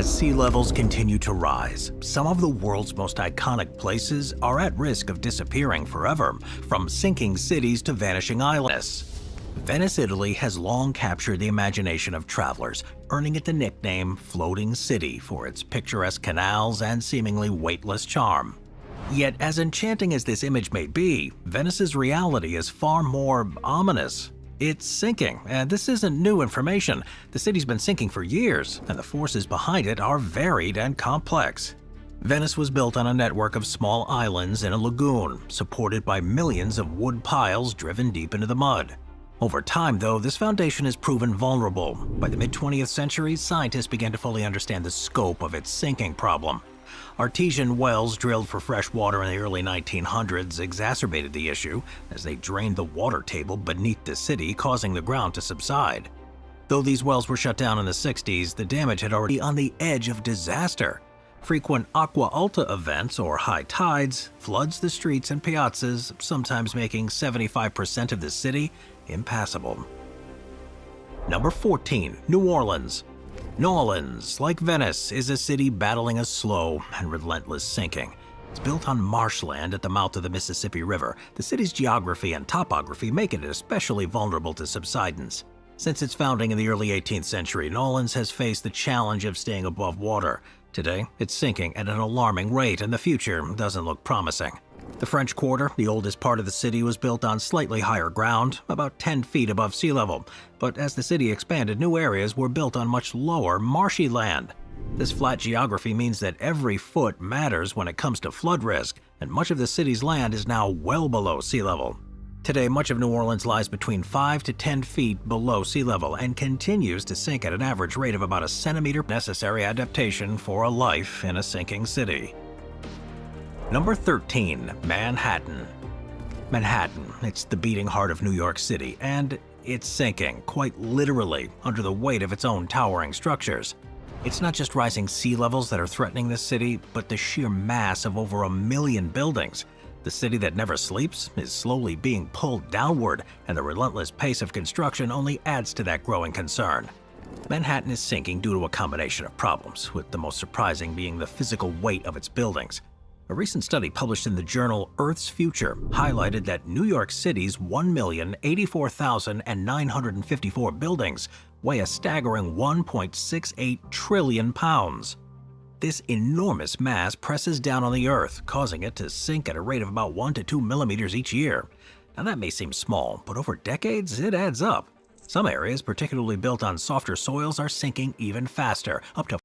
As sea levels continue to rise, some of the world's most iconic places are at risk of disappearing forever, from sinking cities to vanishing islands. Venice, Italy has long captured the imagination of travelers, earning it the nickname Floating City for its picturesque canals and seemingly weightless charm. Yet, as enchanting as this image may be, Venice's reality is far more ominous. It's sinking, and this isn't new information. The city's been sinking for years, and the forces behind it are varied and complex. Venice was built on a network of small islands in a lagoon, supported by millions of wood piles driven deep into the mud. Over time, though, this foundation has proven vulnerable. By the mid-20th century, scientists began to fully understand the scope of its sinking problem. Artesian wells drilled for fresh water in the early 1900s exacerbated the issue as they drained the water table beneath the city, causing the ground to subside. Though these wells were shut down in the 60s, the damage had already been on the edge of disaster. Frequent acqua alta events, or high tides, floods the streets and piazzas, sometimes making 75% of the city impassable. Number 14. New Orleans. New Orleans, like Venice, is a city battling a slow and relentless sinking. It's built on marshland at the mouth of the Mississippi River. The city's geography and topography make it especially vulnerable to subsidence. Since its founding in the early 18th century, New Orleans has faced the challenge of staying above water. Today, it's sinking at an alarming rate, and the future doesn't look promising. The French Quarter, the oldest part of the city, was built on slightly higher ground, about 10 feet above sea level. But as the city expanded, new areas were built on much lower, marshy land. This flat geography means that every foot matters when it comes to flood risk, and much of the city's land is now well below sea level. Today, much of New Orleans lies between 5 to 10 feet below sea level and continues to sink at an average rate of about a centimeter. Necessary adaptation for a life in a sinking city. Number 13. Manhattan. Manhattan, it's the beating heart of New York City, and it's sinking, quite literally, under the weight of its own towering structures. It's not just rising sea levels that are threatening this city, but the sheer mass of over 1 million buildings. The city that never sleeps is slowly being pulled downward, and the relentless pace of construction only adds to that growing concern. Manhattan is sinking due to a combination of problems, with the most surprising being the physical weight of its buildings. A recent study published in the journal Earth's Future highlighted that New York City's 1,084,954 buildings weigh a staggering 1.68 trillion pounds. This enormous mass presses down on the Earth, causing it to sink at a rate of about 1 to 2 millimeters each year. Now that may seem small, but over decades it adds up. Some areas, particularly built on softer soils, are sinking even faster, up to